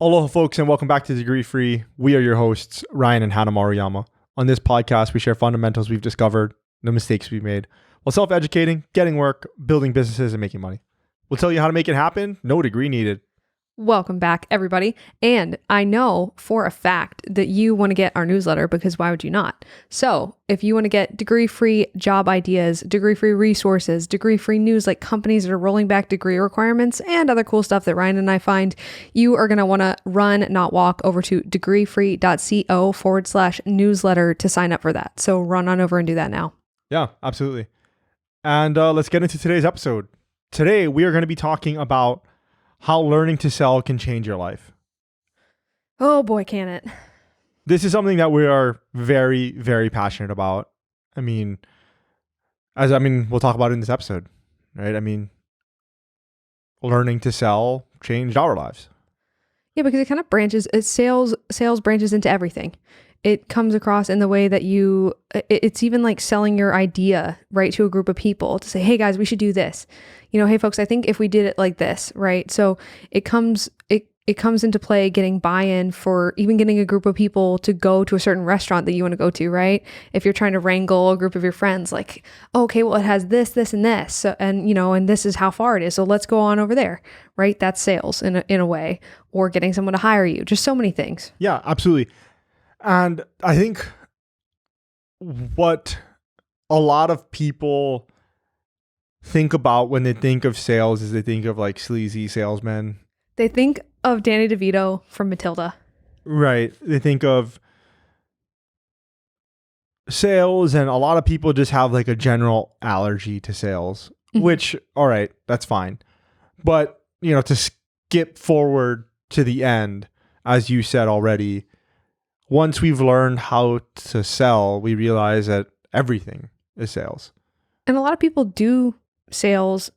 Aloha, folks, and welcome back to Degree Free. We are your hosts, Ryan and Hannah Maruyama. On this podcast, we share fundamentals we've discovered, the mistakes we've made, while self-educating, getting work, building businesses, and making money. We'll tell you how to make it happen. No degree needed. Welcome back, everybody. And I know for a fact that you want to get our newsletter because why would you not? So if you want to get degree-free job ideas, degree-free resources, degree-free news like companies that are rolling back degree requirements and other cool stuff that Ryan and I find, you are going to want to run, not walk, over to degreefree.co/newsletter to sign up for that. So run on over and do that now. Yeah, absolutely. And let's get into today's episode. Today, we are going to be talking about how learning to sell can change your life. Oh boy, can it. This is something that we are very, very passionate about. We'll talk about it in this episode, right? Learning to sell changed our lives. Yeah, because it kind of sales branches into everything. It comes across in the way that it's even like selling your idea, right, to a group of people to say, hey guys, we should do this. Hey folks, I think if we did it like this, right? So it comes into play getting buy-in for even getting a group of people to go to a certain restaurant that you want to go to, right? If you're trying to wrangle a group of your friends, like, okay, well, it has this, this, and this. So, and this is how far it is. So let's go on over there, right? That's sales in a way, or getting someone to hire you. Just so many things. Yeah, absolutely. And I think what a lot of people think about when they think of sales is they think of like sleazy salesmen. They think of Danny DeVito from Matilda. Right. They think of sales, and a lot of people just have like a general allergy to sales, which, all right, that's fine. But, to skip forward to the end, as you said already, once we've learned how to sell, we realize that everything is sales. And a lot of people do sales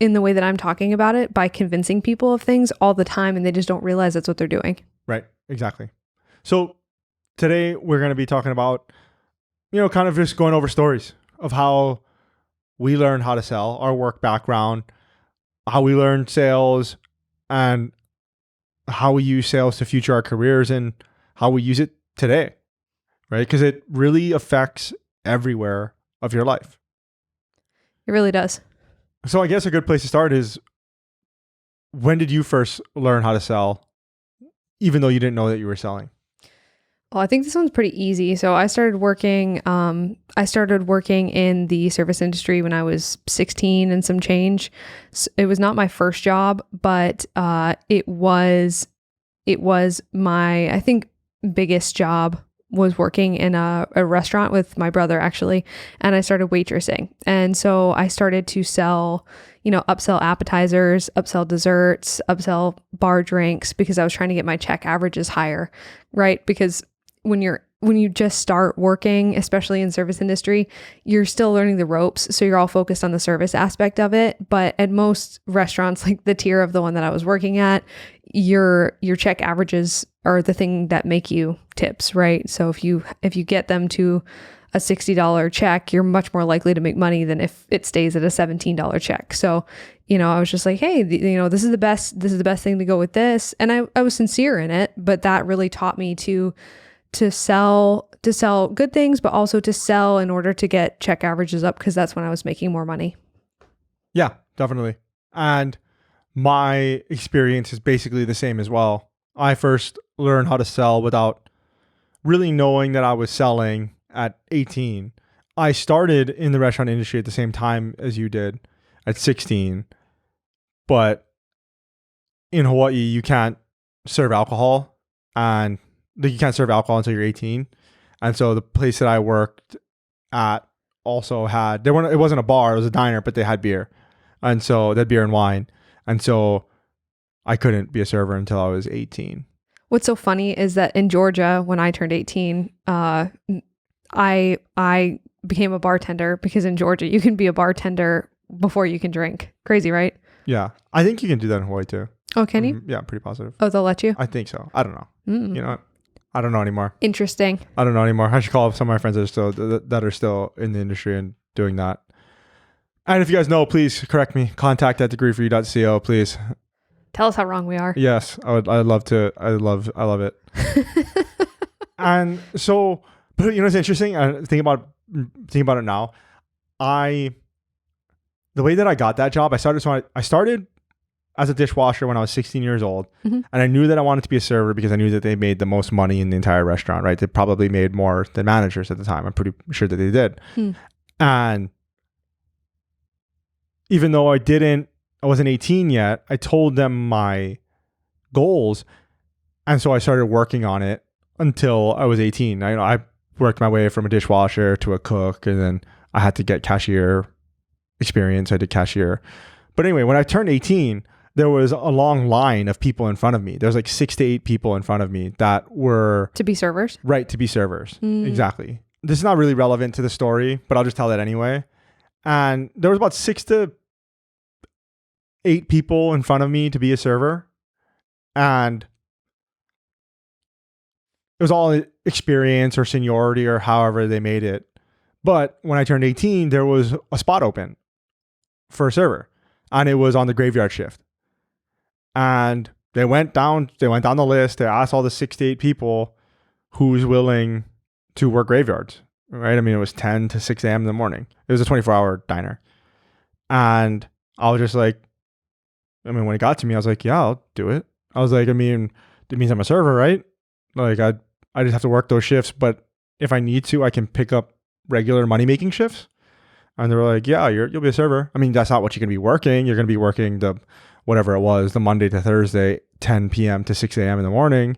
in the way that I'm talking about it, by convincing people of things all the time, and they just don't realize that's what they're doing. Right. Exactly. So today we're going to be talking about, kind of just going over stories of how we learned how to sell, our work background, how we learned sales, and how we use sales to future our careers, and how we use it today, right? Because it really affects everywhere of your life. It really does. So I guess a good place to start is, when did you first learn how to sell, even though you didn't know that you were selling? Well, I think this one's pretty easy. So I started working in the service industry when I was 16 and some change. It was not my first job, but it was my, I think, biggest job was working in a restaurant with my brother, actually. And I started waitressing. And so I started to sell, upsell appetizers, upsell desserts, upsell bar drinks, because I was trying to get my check averages higher, right? Because when you just start working, especially in service industry, you're still learning the ropes. So you're all focused on the service aspect of it. But at most restaurants, like the tier of the one that I was working at, your check averages are the thing that make you tips, right? So if you get them to a $60 check, you're much more likely to make money than if it stays at a $17 check. So, I was just like, hey, this is the best thing to go with this. And I was sincere in it, but that really taught me to sell good things, but also to sell in order to get check averages up, because that's when I was making more money. Yeah, definitely. And my experience is basically the same as well. I first learned how to sell without really knowing that I was selling at 18. I started in the restaurant industry at the same time as you did at 16. But in Hawaii, you can't serve alcohol, and you can't serve alcohol until you're 18. And so the place that I worked at also had, it wasn't a bar, it was a diner, but they had beer. And so they had beer and wine. And so I couldn't be a server until I was 18. What's so funny is that in Georgia, when I turned 18, I became a bartender, because in Georgia, you can be a bartender before you can drink. Crazy, right? Yeah. I think you can do that in Hawaii too. Oh, can you? Yeah, pretty positive. Oh, they'll let you? I think so. I don't know. I don't know anymore. Interesting. I don't know anymore. I should call up some of my friends that are still in the industry and doing that. And if you guys know, please correct me. Contact@degreefree.co, please. Tell us how wrong we are. Yes, I'd love to. I love it. And so, but it's interesting. Think about it now. The way that I got that job, I started as a dishwasher when I was 16 years old, and I knew that I wanted to be a server because I knew that they made the most money in the entire restaurant. Right? They probably made more than managers at the time. I'm pretty sure that they did. And even though I wasn't 18 yet, I told them my goals, and so I started working on it until I was 18. I worked my way from a dishwasher to a cook, and then I had to get cashier experience. I did cashier. But anyway, when I turned 18, there was a long line of people in front of me. There was like 6 to 8 people in front of me that were... To be servers? Right, to be servers. Exactly. This is not really relevant to the story, but I'll just tell that anyway. And there was about 6 to 8 people in front of me to be a server. And it was all experience or seniority or however they made it. But when I turned 18, there was a spot open for a server, and it was on the graveyard shift. And they went down the list. They asked all the 6 to 8 people who's willing to work graveyards, right? I mean, it was 10 to 6 a.m. in the morning. It was a 24-hour diner. And I was just like, when it got to me, I was like, yeah, I'll do it. I was like, it means I'm a server, right? Like I just have to work those shifts, but if I need to, I can pick up regular money-making shifts. And they were like, yeah, you'll be a server. I mean, that's not what you're going to be working. You're going to be working the Monday to Thursday, 10 p.m. to 6 a.m. in the morning.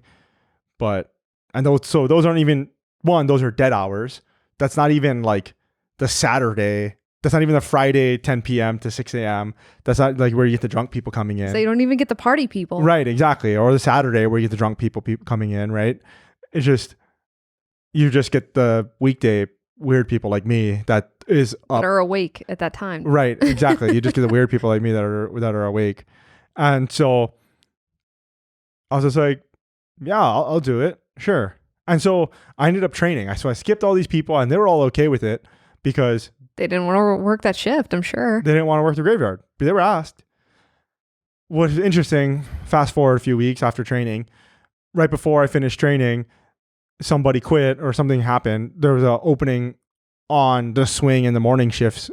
Those aren't even, those are dead hours. That's not even like the Saturday. That's not even the Friday, 10 p.m. to 6 a.m. That's not like where you get the drunk people coming in. So you don't even get the party people. Right, exactly. Or the Saturday where you get the drunk people coming in, right? It's just, you just get the weekday weird people like me that are awake at that time. Right, exactly. You just get the weird people like me that are awake. And so I was just like, yeah, I'll do it. Sure. And so I ended up training. So I skipped all these people, and they were all okay with it because they didn't want to work that shift, I'm sure. They didn't want to work the graveyard, but they were asked. What's interesting, fast forward a few weeks after training, right before I finished training, somebody quit or something happened. There was an opening on the swing in the morning shifts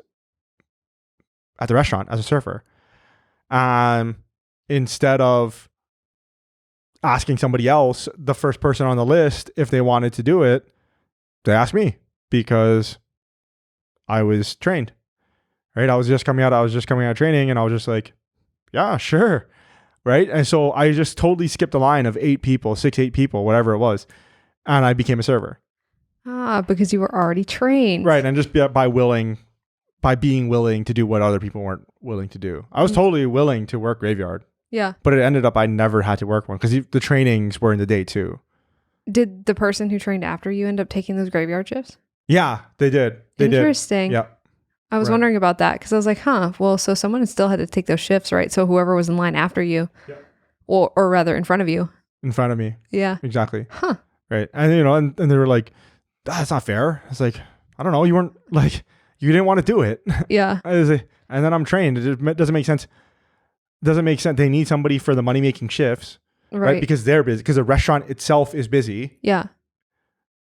at the restaurant as a server. Instead of asking somebody else, the first person on the list, if they wanted to do it, they asked me because I was trained, right? I was just coming out of training, and I was just like, yeah, sure. Right. And so I just totally skipped a line of 8 people, 6, 8 people, whatever it was. And I became a server. Because you were already trained. Right. And just by being willing to do what other people weren't willing to do. I was totally willing to work graveyard. Yeah. But it ended up I never had to work one because the trainings were in the day too. Did the person who trained after you end up taking those graveyard shifts? Yeah, they did. Interesting. Yeah. I was wondering about that because I was like, well, so someone still had to take those shifts, right? So whoever was in line after you, or rather in front of you. In front of me. Yeah. Exactly. Huh. Right. And, and they were like, that's not fair. It's like, I don't know. You weren't like, you didn't want to do it. Yeah. And then I'm trained. It doesn't make sense. They need somebody for the money-making shifts, right? Because they're busy, because the restaurant itself is busy. Yeah.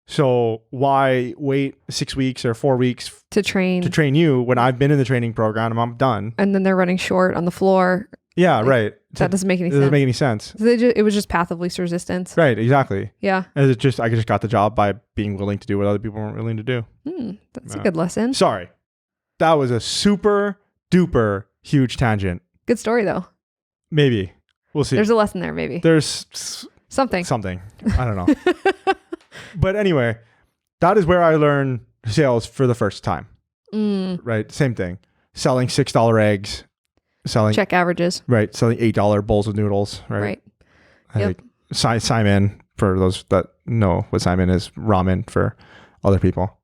So why wait 6 weeks or 4 weeks to train you when I've been in the training program and I'm done? And then they're running short on the floor. Yeah, right. That doesn't make any sense. It doesn't make any sense. So it was just path of least resistance. Right, exactly. Yeah. And I just got the job by being willing to do what other people weren't willing to do. That's a good lesson. Sorry. That was a super duper huge tangent. Good story though. Maybe. We'll see. There's a lesson there, maybe. There's something. I don't know. But anyway, that is where I learned sales for the first time. Right? Same thing. Selling $6 eggs. Selling check averages. Right. Selling $8 bowls of noodles. Right. Yep. Simon, for those that know what Simon is, ramen for other people.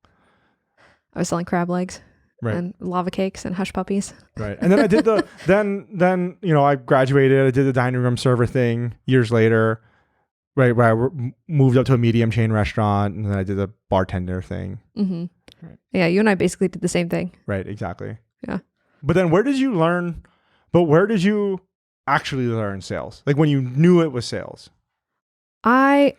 I was selling crab legs. Right. And lava cakes and hush puppies. Right. And then I did then I graduated. I did the dining room server thing years later, right, where I moved up to a medium chain restaurant, and then I did the bartender thing. Mm-hmm. Right. Yeah, you and I basically did the same thing. Right, exactly. Yeah. But then where did you actually learn sales? Like when you knew it was sales?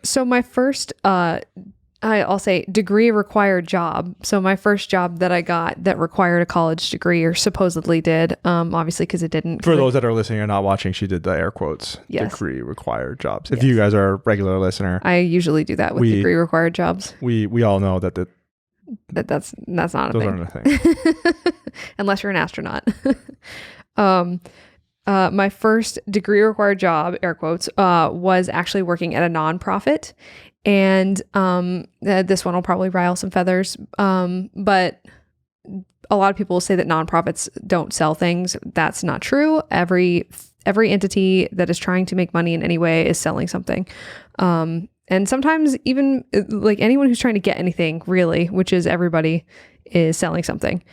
So my first, I'll say degree required job. So my first job that I got that required a college degree, or supposedly did, obviously because it didn't. For those that are listening or not watching, she did the air quotes. Yes. Degree required jobs. If Yes. you guys are a regular listener, I usually do that with degree required jobs. we all know that That's not a those thing. aren't a thing. Unless you're an astronaut. My first degree required job, air quotes, was actually working at a nonprofit. And this one will probably rile some feathers. But a lot of people will say that nonprofits don't sell things. That's not true. Every entity that is trying to make money in any way is selling something. And sometimes even like anyone who's trying to get anything, really, which is everybody, is selling something.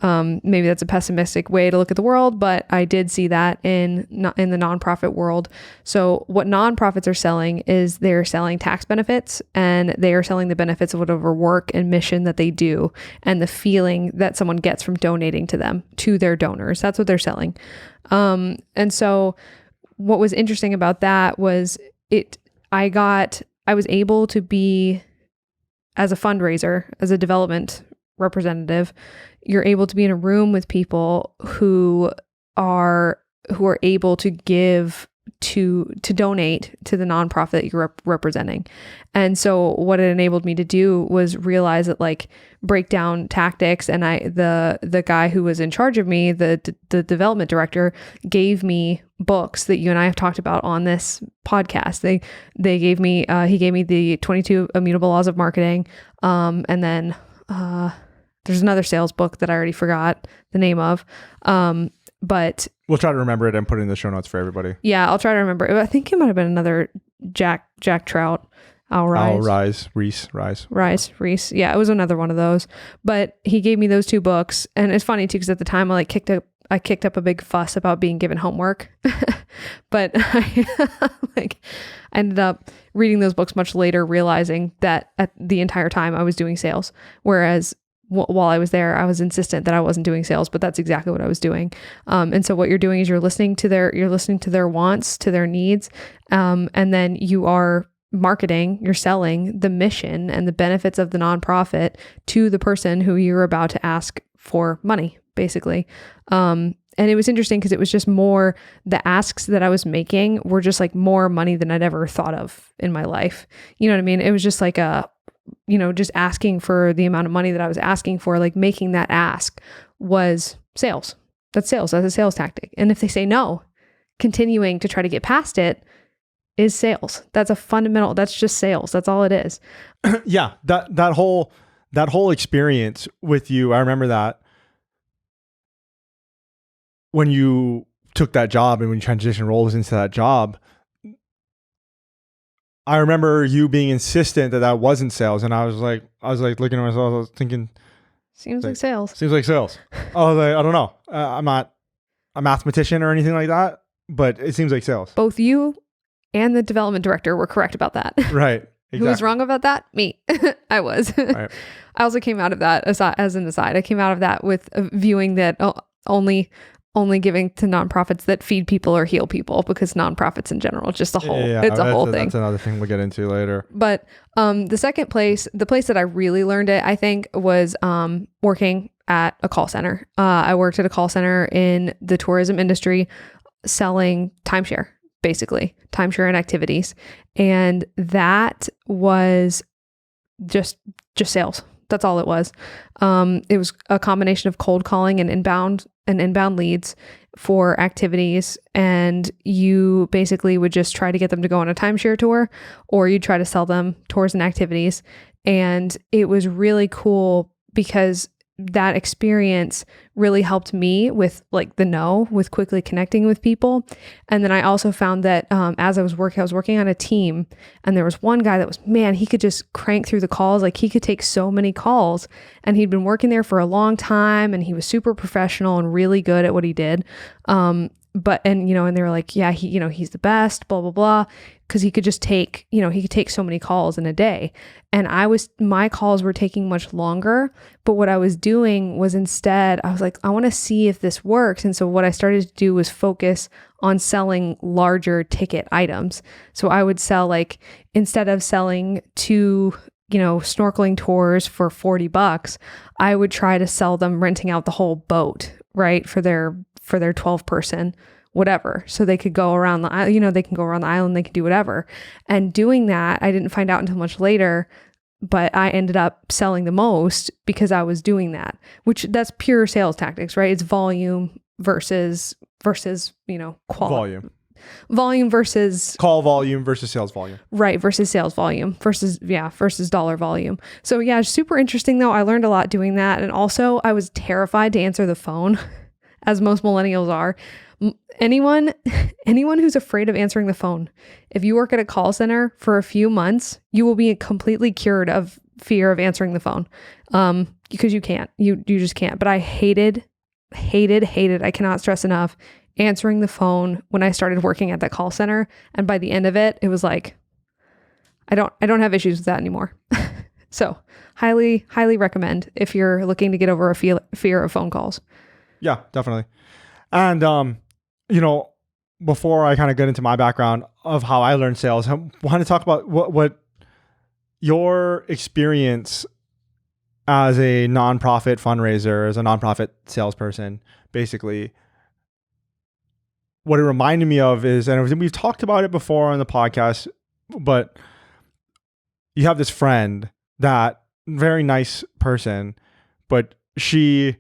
Maybe that's a pessimistic way to look at the world, but I did see that in the nonprofit world. So what nonprofits are selling is they're selling tax benefits, and they are selling the benefits of whatever work and mission that they do, and the feeling that someone gets from donating to them, to their donors. That's what they're selling. And so what was interesting about that was I was able to be, as a fundraiser, as a development representative, you're able to be in a room with people who are able to give to donate to the nonprofit that you're representing. And so what it enabled me to do was realize that, like, break down tactics. And the guy who was in charge of me, the development director, gave me books that you and I have talked about on this podcast. He gave me the 22 Immutable Laws of Marketing. And then, there's another sales book that I already forgot the name of. But we'll try to remember it and put it in the show notes for everybody. Yeah, I'll try to remember. I think it might have been another Jack Trout. Reese. Yeah, it was another one of those. But he gave me those two books, and it's funny too because at the time I kicked up a big fuss about being given homework, but I ended up reading those books much later, realizing that at the entire time I was doing sales, whereas while I was there, I was insistent that I wasn't doing sales, but that's exactly what I was doing. And so what you're doing is you're listening to their wants, to their needs. And then you are marketing, you're selling the mission and the benefits of the nonprofit to the person who you're about to ask for money, basically. And it was interesting because it was just more, the asks that I was making were just like more money than I'd ever thought of in my life. You know what I mean? It was just like just asking for the amount of money that I was asking for, like making that ask was sales. That's sales. That's a sales tactic. And if they say no, continuing to try to get past it is sales. That's just sales. That's all it is. Yeah. That whole experience with you, I remember that when you took that job and when you transitioned roles into that job, I remember you being insistent that wasn't sales. And I was like looking at myself, I was thinking, seems like sales. Seems like sales. I was like, I don't know. I'm not a mathematician or anything like that, but it seems like sales. Both you and the development director were correct about that. Right. Exactly. Who was wrong about that? Me. I was. Right. I also came out of that, as an aside, I came out of that with viewing that only giving to nonprofits that feed people or heal people, because nonprofits in general, just a whole, it's a whole thing. That's another thing we'll get into later. But the place that I really learned it, I think, was working at a call center. I worked at a call center in the tourism industry, selling timeshare, basically timeshare and activities. And that was just sales. That's all it was. It was a combination of cold calling and inbound leads for activities. And you basically would just try to get them to go on a timeshare tour, or you try to sell them tours and activities. And it was really cool because that experience really helped me with with quickly connecting with people. And then I also found that as I was working on a team, and there was one guy that was, man, he could just crank through the calls. Like, he could take so many calls, and he'd been working there for a long time, and he was super professional and really good at what he did. and they were like, yeah, he's the best, blah, blah, blah. Cause he could just take, he could take so many calls in a day. And my calls were taking much longer. But what I was doing was instead, I was like, I want to see if this works. And so what I started to do was focus on selling larger ticket items. So I would sell, like, instead of selling two, snorkeling tours for $40, I would try to sell them renting out the whole boat, right? For their 12 person, whatever. So they could go around they can go around the island, they could do whatever. And doing that, I didn't find out until much later, but I ended up selling the most because I was doing that, which that's pure sales tactics, right? It's volume versus, quality. Volume versus call volume versus sales volume. Right. Versus sales volume versus dollar volume. So yeah, super interesting though. I learned a lot doing that. And also I was terrified to answer the phone as most millennials are. Anyone who's afraid of answering the phone, if you work at a call center for a few months, you will be completely cured of fear of answering the phone. Because you can't, you just can't. But I hated, I cannot stress enough, answering the phone when I started working at that call center. And by the end of it, it was like, I don't have issues with that anymore. So highly recommend if you're looking to get over a fear of phone calls. Yeah, definitely. And, before I kind of get into my background of how I learned sales, I want to talk about what your experience as a nonprofit fundraiser, as a nonprofit salesperson, basically, what it reminded me of is, and we've talked about it before on the podcast, but you have this friend, that very nice person, but she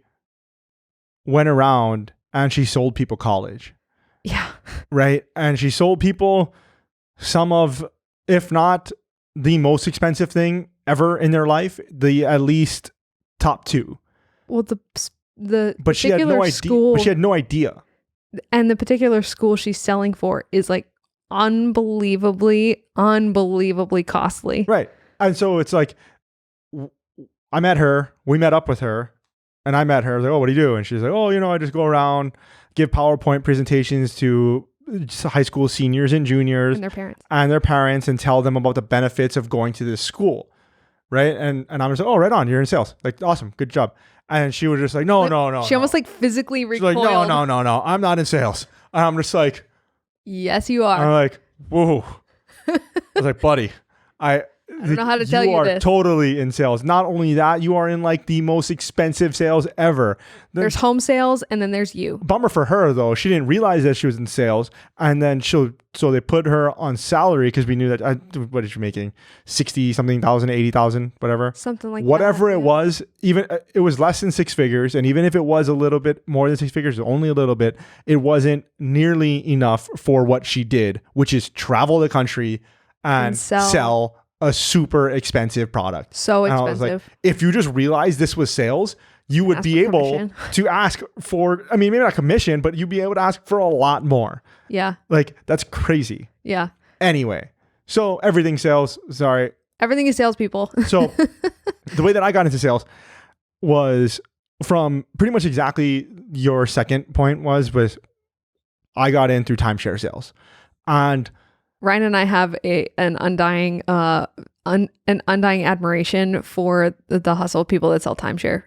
went around and she sold people college. Yeah. Right. And she sold people some of, if not the most expensive thing ever in their life, the at least top two. Well, but she had no idea. School, but she had no idea. And the particular school she's selling for is like unbelievably costly. Right. And so it's like, I met her, we met up with her, and I met her. I was like, oh, what do you do? And she's like, oh, I just go around, give PowerPoint presentations to high school seniors and juniors and their parents and tell them about the benefits of going to this school. Right. And I'm just like, oh, right on. You're in sales. Like, awesome. Good job. And she was just like, no. She almost like physically recoiled. She's like, no. I'm not in sales. And I'm just like, yes, you are. I'm like, whoa. I was like, buddy, I don't know how to tell you are this. Totally in sales. Not only that, you are in like the most expensive sales ever. There's home sales and then there's you. Bummer for her though. She didn't realize that she was in sales, and then so they put her on salary because we knew that what is she making? 60 something thousand, 80,000, whatever. Something like whatever that. It was, even it was less than six figures, and even if it was a little bit more than six figures, only a little bit, it wasn't nearly enough for what she did, which is travel the country and sell a super expensive product. So expensive. I was like, if you just realized this was sales, you would be able to ask for, maybe not commission, but you'd be able to ask for a lot more. Yeah. Like, that's crazy. Yeah. Anyway, so everything sales. Sorry. Everything is salespeople. So the way that I got into sales was from pretty much exactly your second point was I got in through timeshare sales. And Ryan and I have an undying admiration for the hustle people that sell timeshare.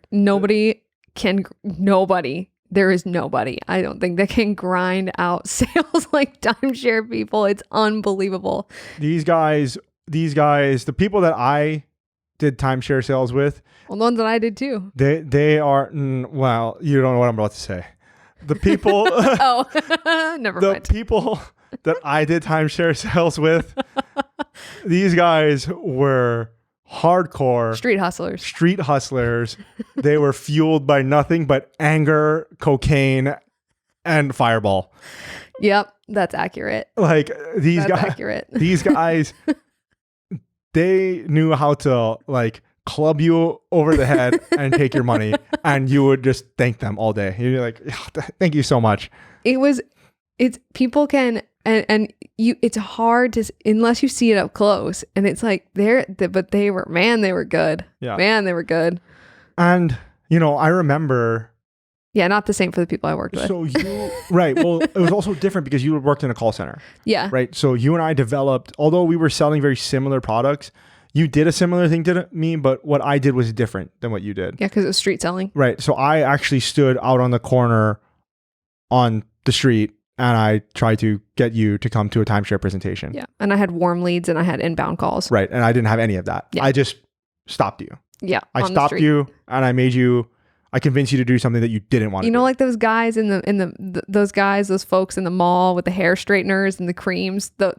There is nobody, I don't think, that can grind out sales like timeshare people. It's unbelievable. These guys, the people that I did timeshare sales with. Well, the ones that I did too. They are, well, you don't know what I'm about to say. The people. Never mind. The people that I did timeshare sales with, these guys were hardcore street hustlers. They were fueled by nothing but anger, cocaine, and Fireball. Yep, that's accurate. Like these guys, they knew how to like club you over the head and take your money, and you would just thank them all day. You're like, thank you so much. People can. And it's hard to, unless you see it up close, and it's like but they were good. Yeah. Man, they were good. And, I remember Yeah, not the same for the people I worked with. So you, right. Well, it was also different because you worked in a call center. Yeah. Right. So you and I developed, although we were selling very similar products, you did a similar thing to me, but what I did was different than what you did. Yeah, because it was street selling. Right. So I actually stood out on the corner on the street and I tried to get you to come to a timeshare presentation. Yeah. And I had warm leads and I had inbound calls. Right. And I didn't have any of that. Yeah. I just stopped you. Yeah. I stopped you and I convinced you to do something that you didn't want to do. You know, like those guys those folks in the mall with the hair straighteners and the creams, the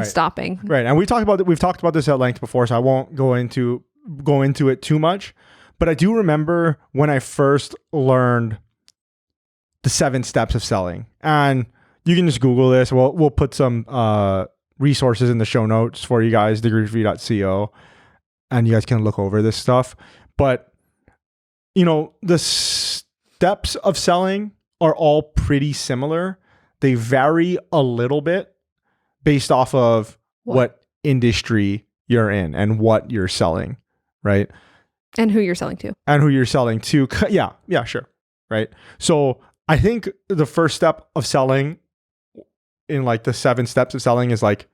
stopping. Right. And we've talked about this at length before, so I won't go into it too much. But I do remember when I first learned the 7 steps of selling. And you can just Google this. We'll put some resources in the show notes for you guys, degreefree.co, and you guys can look over this stuff. But you know, the steps of selling are all pretty similar. They vary a little bit based off of what industry you're in and what you're selling, right? And who you're selling to. Yeah, sure. Right. So I think the first step of selling in like the 7 steps of selling is like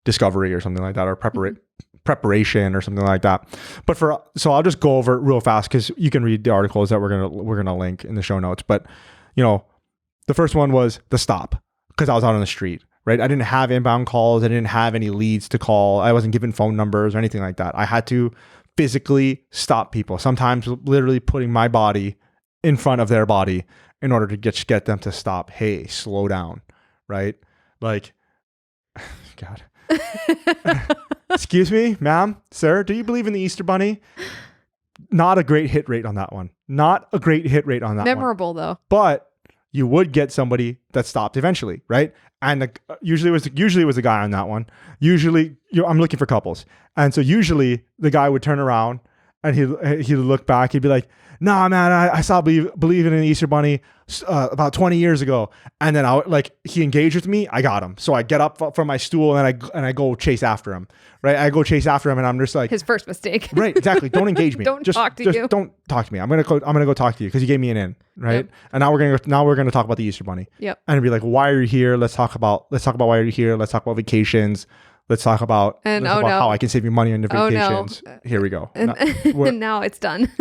discovery or something like that, or preparation or something like that. But so I'll just go over it real fast because you can read the articles that we're gonna link in the show notes. But you know, the first one was the stop, because I was out on the street, right? I didn't have inbound calls. I didn't have any leads to call. I wasn't given phone numbers or anything like that. I had to physically stop people, sometimes literally putting my body in front of their body in order to get them to stop. Hey, slow down, right? Like, God. Excuse me, ma'am, sir, do you believe in the Easter Bunny? Not a great hit rate on that one. Memorable though. But you would get somebody that stopped eventually, right? And usually it was the guy on that one. Usually, I'm looking for couples. And so usually the guy would turn around and he'd look back. He'd be like, "Nah, man, I stopped believing in the Easter Bunny about 20 years ago." And then he engaged with me. I got him. So I get up from my stool and I go chase after him. Right? I go chase after him and I'm just like, his first mistake. Right? Exactly. Don't engage me. Don't talk to you. Don't talk to me. I'm gonna go talk to you because you gave me an in. Right? Yep. And now we're gonna talk about the Easter Bunny. Yep. And it'd be like, why are you here? Let's talk about why you're here. Let's talk about vacations. Let's talk about how I can save you money on your vacations. No. Here we go. And now it's done.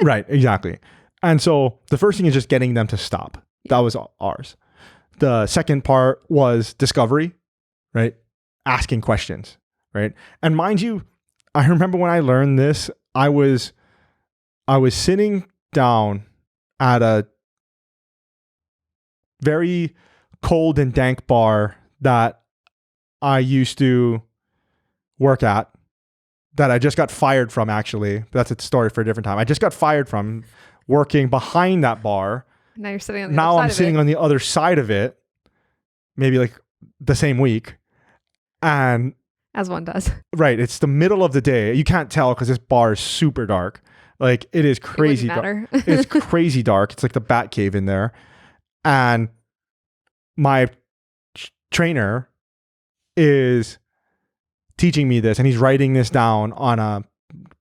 Right, exactly. And so the first thing is just getting them to stop. That was ours. The second part was discovery, right? Asking questions, right? And mind you, I remember when I learned this, I was sitting down at a very cold and dank bar that I used to work at, that I just got fired from, actually. That's a story for a different time. I just got fired from working behind that bar. Now you're sitting on the other side. Now I'm sitting on the other side of it, maybe like the same week. And as one does. Right. It's the middle of the day. You can't tell because this bar is super dark. Like, it is crazy dark. It's crazy dark. It's like the Bat Cave in there. And my trainer is teaching me this, and he's writing this down on a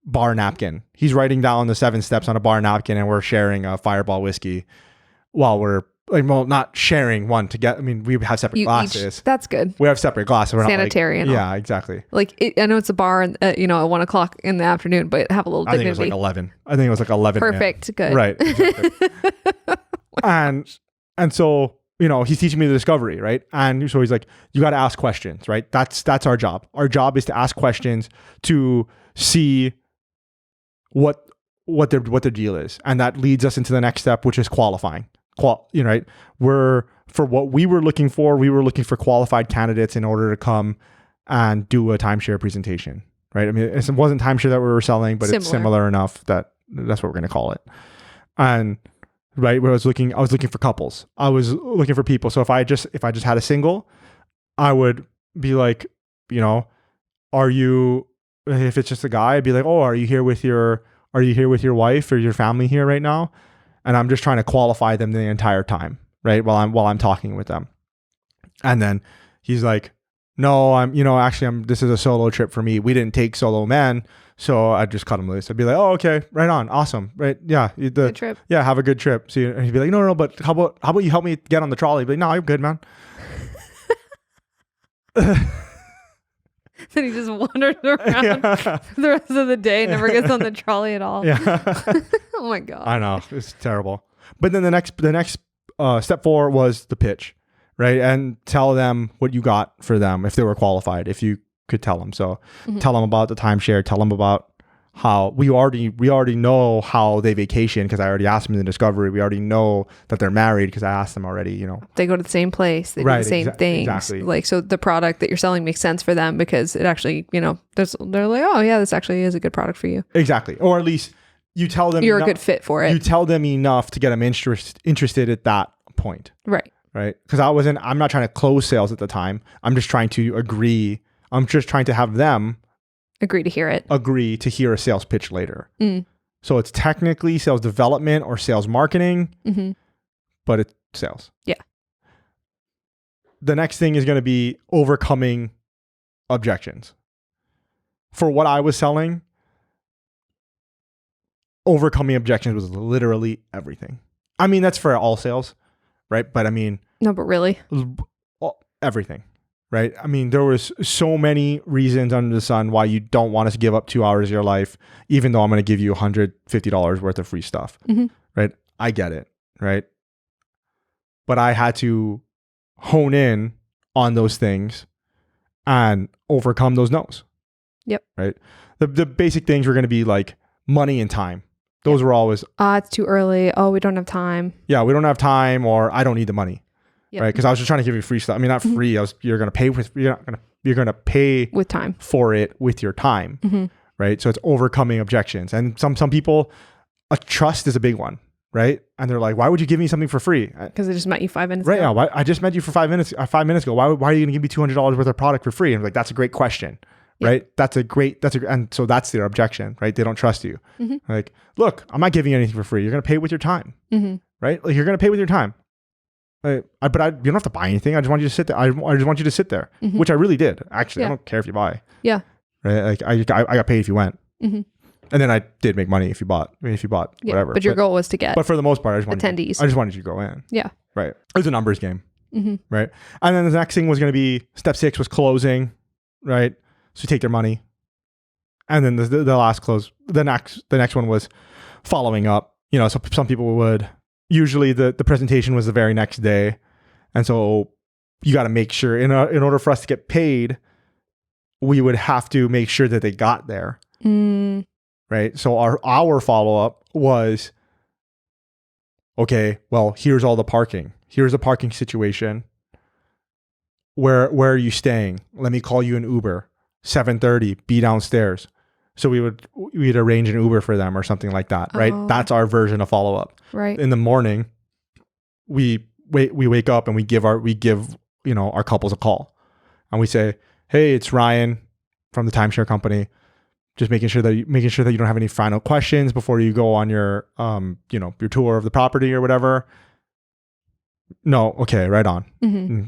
bar napkin. He's writing down the 7 steps on a bar napkin, and we're sharing a Fireball whiskey while we're not sharing one to get. I mean, we have separate glasses. That's good. We have separate glasses. We're sanitary. Not yeah, exactly. I know it's a bar, at 1:00 in the afternoon, but have a little dignity. I think it was like 11. Perfect. Good. Right. Exactly. and so, he's teaching me the discovery, right? And so he's like, you got to ask questions, right? That's our job. Our job is to ask questions to see what their deal is. And that leads us into the next step, which is qualifying. Right? For what we were looking for qualified candidates in order to come and do a timeshare presentation, right? I mean, it wasn't timeshare that we were selling, but it's similar enough that that's what we're going to call it. And right, where I was looking for couples. I was looking for people. So if I just had a single, I would be like, are you? If it's just a guy, I'd be like, oh, are you here with your wife or your family here right now? And I'm just trying to qualify them the entire time, right? While I'm talking with them. And then he's like, no, actually this is a solo trip for me. We didn't take solo men. So I'd just cut him loose. I'd be like, oh, okay, right on. Awesome. Right. Yeah. Good trip. Yeah. Have a good trip. So he'd be like, no, but how about you help me get on the trolley? He'd be like, no, I'm good, man. Then he just wanders around for the rest of the day, never gets on the trolley at all. Yeah. Oh my God. I know. It's terrible. But then the next step 4 was the pitch, right? And tell them what you got for them if they were qualified, if you could tell them. So tell them about the timeshare, tell them about how we already know how they vacation because I already asked them in the discovery. We already know that they're married because I asked them already, They go to the same place. They do the same things. Exactly. Like, so the product that you're selling makes sense for them because it actually, they're like, oh yeah, this actually is a good product for you. Exactly. Or at least you tell them you're a good fit for it. You tell them enough to get them interested at that point. Right. Right. Because I'm not trying to close sales at the time. I'm just trying to agree. I'm just trying to have them agree to hear a sales pitch later. So it's technically sales development or sales marketing, but it's sales. Yeah. The next thing is going to be overcoming objections. For what I was selling, overcoming objections was literally everything. I mean, that's for all sales, right? But I mean... No, but really? Everything. Right. I mean, there was so many reasons under the sun why you don't want us to give up 2 hours of your life, even though I'm going to give you $150 worth of free stuff. Right. I get it. Right. But I had to hone in on those things and overcome those no's. Yep. Right. The basic things were going to be like money and time. Those were always, it's too early. Oh, we don't have time. Yeah. We don't have time, or I don't need the money. Yep. Right, because I was just trying to give you free stuff. I mean, not free. You're going to pay with time for it with your time, right? So it's overcoming objections, and some people, trust is a big one, right? And they're like, "Why would you give me something for free?" Because I just met you 5 minutes ago. Right? Yeah, I just met you for 5 minutes. 5 minutes ago. Why are you going to give me $200 worth of product for free? And I'm like, that's a great question, right? And so that's their objection, right? They don't trust you. Like, look, I'm not giving you anything for free. You're going to pay with your time, right? Like, you're going to pay with your time. But you don't have to buy anything. I just want you to sit there. I just want you to sit there, which I really did. Actually, I don't care if you buy. Yeah. Right. Like I got paid if you went, and then I did make money if you bought. Whatever. But your goal was to get. But for the most part, I just wanted you to go in. Yeah. Right. It was a numbers game. Right. And then the next thing was going to be step 6 was closing. Right. So you take their money, and then the last close. The next one was following up. So some people would. Usually the presentation was the very next day. And so you got to make sure in order for us to get paid, we would have to make sure that they got there. Right. So our follow-up was, okay, well, here's all the parking. Here's the parking situation. Where are you staying? Let me call you an Uber. 7:30, be downstairs. So we'd arrange an Uber for them or something like that, right? That's our version of follow up. Right. In the morning, we wake up and we give our couples a call, and we say, "Hey, it's Ryan from the timeshare company. Just making sure that you don't have any final questions before you go on your your tour of the property or whatever." No, okay, right on.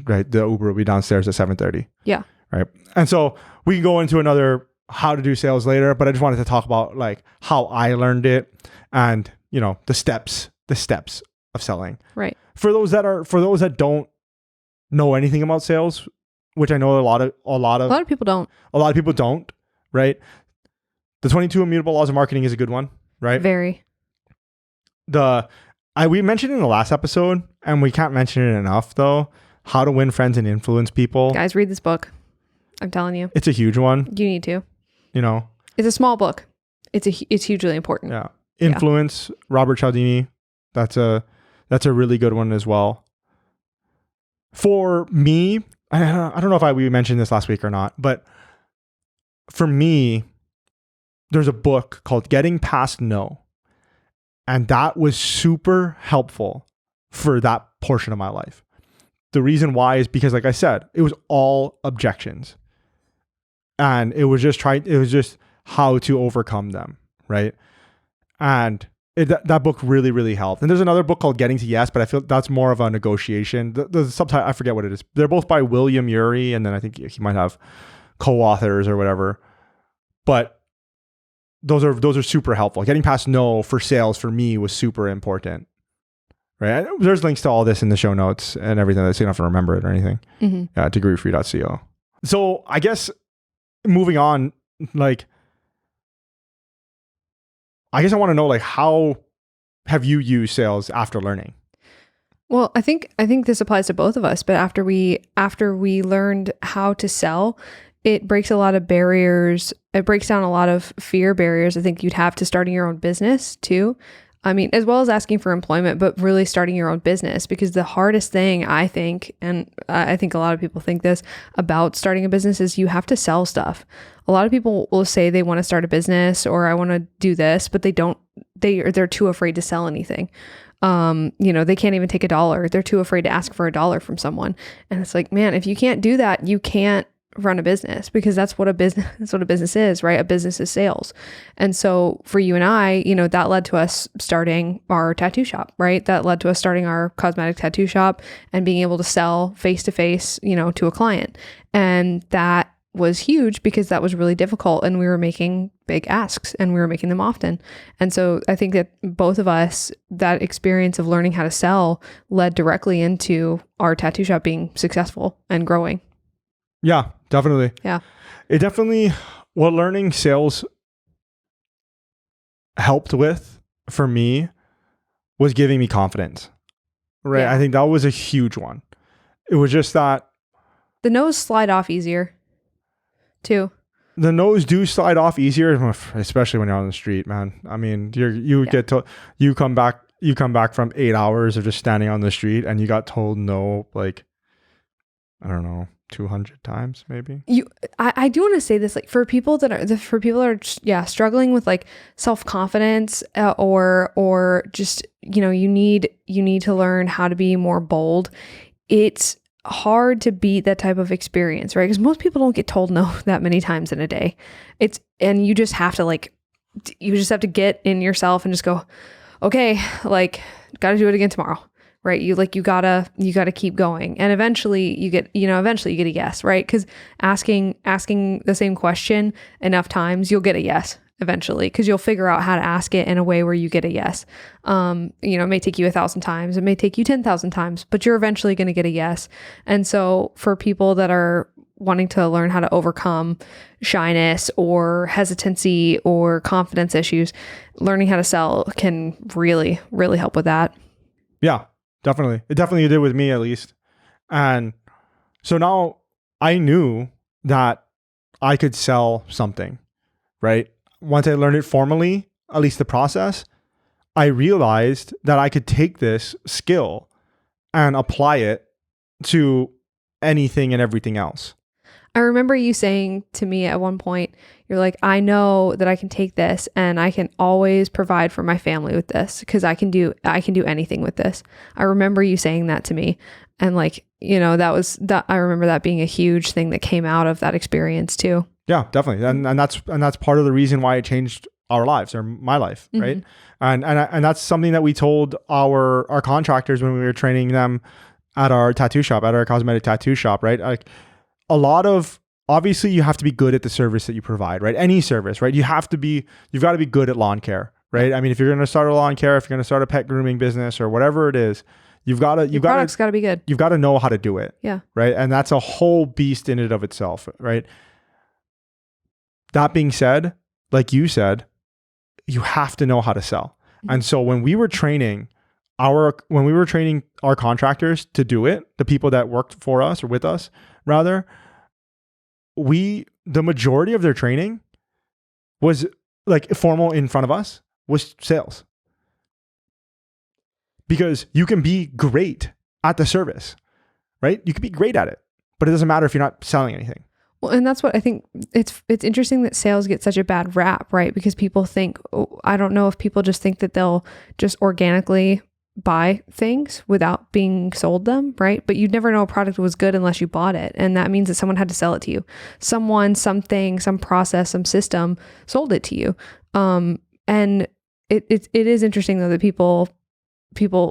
Right, the Uber will be downstairs at 7:30. Yeah. Right, and so we can go into another how to do sales later, but I just wanted to talk about like how I learned it and the steps of selling. Right. For those that don't know anything about sales, which I know a lot of people don't. A lot of people don't, right? The 22 immutable laws of marketing is a good one, right? Very. We mentioned it in the last episode, and we can't mention it enough though, how to win friends and influence people. Guys, read this book. I'm telling you. It's a huge one. You need to. It's a small book. It's hugely important. Yeah. Influence, Robert Cialdini. That's a really good one as well. For me, I don't know if we mentioned this last week or not, but for me, there's a book called Getting Past No. And that was super helpful for that portion of my life. The reason why is because, like I said, it was all objections. And it was just how to overcome them, right? And that book really, really helped. And there's another book called Getting to Yes, but I feel that's more of a negotiation. The subtitle, I forget what it is. They're both by William Ury, and then I think he might have co-authors or whatever. But those are super helpful. Getting past no for sales for me was super important. Right? There's links to all this in the show notes and everything, so you don't have to remember it or anything. Degreefree.co. So I guess moving on, like, I guess I want to know, like, how have you used sales after learning? Well, I think this applies to both of us, but after we learned how to sell, it breaks a lot of barriers. It breaks down a lot of fear barriers I think you'd have to starting your own business too. I mean, as well as asking for employment, but really starting your own business, because the hardest thing I think, and I think a lot of people think this about starting a business, is you have to sell stuff. A lot of people will say they want to start a business or I want to do this, but they're too afraid to sell anything. They can't even take $1. They're too afraid to ask for $1 from someone. And it's like, man, if you can't do that, you can't run a business, because that's what a business is, right? A business is sales. And so for you and I, that led to us starting our tattoo shop, right? That led to us starting our cosmetic tattoo shop and being able to sell face to face, to a client. And that was huge because that was really difficult, and we were making big asks and we were making them often. And so I think that both of us, that experience of learning how to sell led directly into our tattoo shop being successful and growing. Yeah, definitely. Yeah. What learning sales helped with for me was giving me confidence, right? Yeah. I think that was a huge one. It was just that the no's slide off easier too. The no's do slide off easier, especially when you're on the street, man. I mean, you come back from 8 hours of just standing on the street and you got told no, like, I don't know, 200 times maybe. I do want to say this, like, for people that are struggling with like self-confidence, or just, you need to learn how to be more bold. It's hard to beat that type of experience, right? Because most people don't get told no that many times in a day. And you just have to get in yourself and just go, okay, like, got to do it again tomorrow. Right. You gotta keep going. And eventually you get a yes, right? Because asking the same question enough times, you'll get a yes eventually, because you'll figure out how to ask it in a way where you get a yes. It may take you 1,000 times, it may take you 10,000 times, but you're eventually going to get a yes. And so for people that are wanting to learn how to overcome shyness or hesitancy or confidence issues, learning how to sell can really, really help with that. Yeah. Definitely. It definitely did with me, at least. And so now I knew that I could sell something, right? Once I learned it formally, at least the process, I realized that I could take this skill and apply it to anything and everything else. I remember you saying to me at one point, you're like, I know that I can take this and I can always provide for my family with this, because I can do anything with this. I remember you saying that to me. And like, I remember that being a huge thing that came out of that experience too. Yeah, definitely. And that's part of the reason why it changed our lives, or my life. Mm-hmm. Right. And that's something that we told our contractors when we were training them at our tattoo shop, at our cosmetic tattoo shop, right? Like, obviously you have to be good at the service that you provide, right? Any service, right? You've got to be good at lawn care, right? I mean, if you're going to start a lawn care, if you're going to start a pet grooming business or whatever it is, product's got to be good. You've got to know how to do it. Yeah. Right. And that's a whole beast in and of itself, right? That being said, like you said, you have to know how to sell. Mm-hmm. And so when we were training our contractors to do it, the people that worked for us or with us, rather, the majority of their training was like formal in front of us was sales. Because you can be great at the service, right? You can be great at it, but it doesn't matter if you're not selling anything. Well, and that's what I think it's interesting that sales get such a bad rap, right? Because people think, I don't know if people just think that they'll just organically buy things without being sold them, right? But you'd never know a product was good unless you bought it. And that means that someone had to sell it to you. Someone, something, some process, some system sold it to you. And it is interesting though that people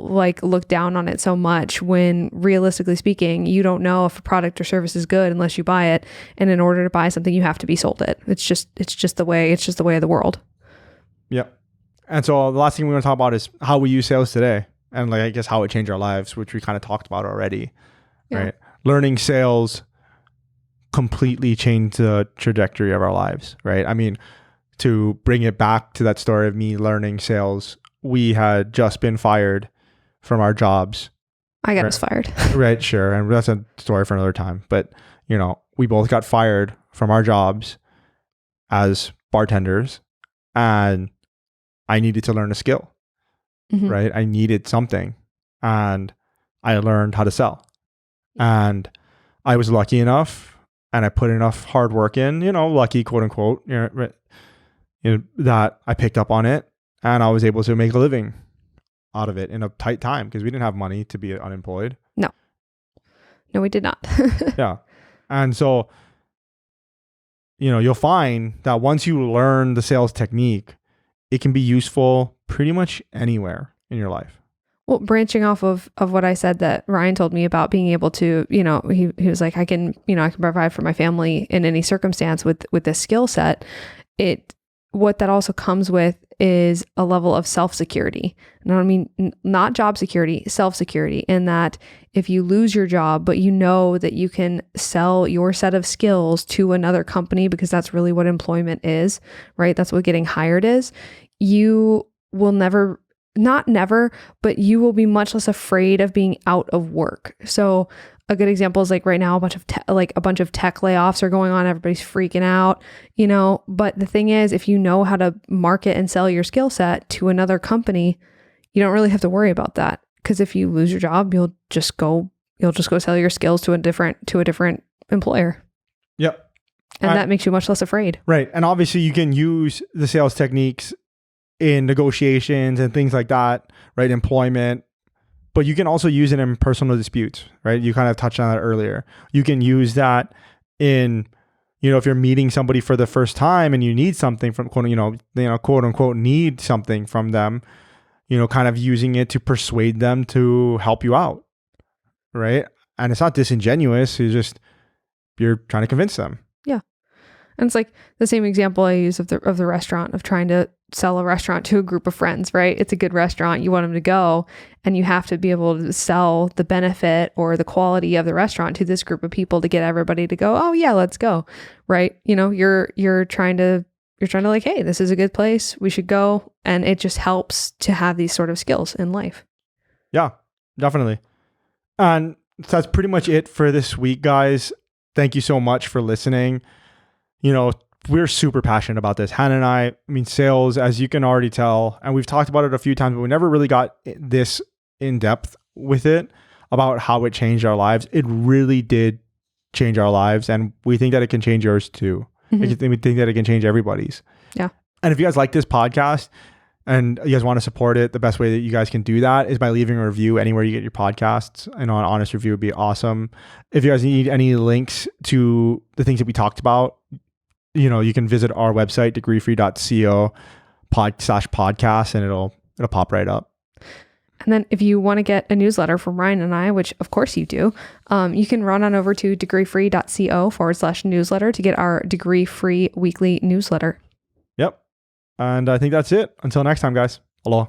like look down on it so much when realistically speaking, you don't know if a product or service is good unless you buy it. And in order to buy something, you have to be sold it. It's just the way of the world. Yep. And so the last thing we want to talk about is how we use sales today, and like I guess how it changed our lives, which we kind of talked about already. Yeah. Right. Learning sales completely changed the trajectory of our lives. Right. I mean, to bring it back to that story of me learning sales, we had just been fired from our jobs. I got us fired. Right. Sure. And that's a story for another time. But, you know, we both got fired from our jobs as bartenders, and I needed to learn a skill, right? I needed something, and I learned how to sell. And I was lucky enough, and I put enough hard work in, lucky, quote unquote, that I picked up on it, and I was able to make a living out of it in a tight time because we didn't have money to be unemployed. No, we did not. Yeah. And so, you'll find that once you learn the sales technique, it can be useful pretty much anywhere in your life. Well, branching off of what I said that Ryan told me about being able to, he was like, I can provide for my family in any circumstance with this skill set. What that also comes with is a level of self-security. And I don't mean not job security, self-security, in that if you lose your job, but you know that you can sell your set of skills to another company, because that's really what employment is, right? That's what getting hired is. You will not never, but you will be much less afraid of being out of work. So a good example is like right now, a bunch of tech layoffs are going on. Everybody's freaking out, but the thing is, if you know how to market and sell your skill set to another company, you don't really have to worry about that. Because if you lose your job, you'll just go sell your skills to a different employer. Yep. And that makes you much less afraid. Right. And obviously you can use the sales techniques in negotiations and things like that, right? Employment. But you can also use it in personal disputes, right? You kind of touched on that earlier. You can use that in, if you're meeting somebody for the first time and you need something from, quote unquote, need something from them, kind of using it to persuade them to help you out, right? And it's not disingenuous. You're trying to convince them. Yeah. And it's like the same example I use of the restaurant, of trying to sell a restaurant to a group of friends, right? It's a good restaurant. You want them to go, and you have to be able to sell the benefit or the quality of the restaurant to this group of people to get everybody to go, oh yeah, let's go. Right. You're trying to like, hey, this is a good place. We should go. And it just helps to have these sort of skills in life. Yeah, definitely. And that's pretty much it for this week, guys. Thank you so much for listening. We're super passionate about this. Hannah and I mean, sales, as you can already tell, and we've talked about it a few times, but we never really got this in depth with it about how it changed our lives. It really did change our lives, and we think that it can change yours too. We think that it can change everybody's. Yeah. And if you guys like this podcast and you guys want to support it, the best way that you guys can do that is by leaving a review anywhere you get your podcasts. An honest review would be awesome. If you guys need any links to the things that we talked about, you can visit our website, degreefree.co/podcast, and it'll pop right up. And then if you want to get a newsletter from Ryan and I, which of course you do, you can run on over to degreefree.co/newsletter to get our Degree Free weekly newsletter. Yep. And I think that's it. Until next time, guys. Aloha.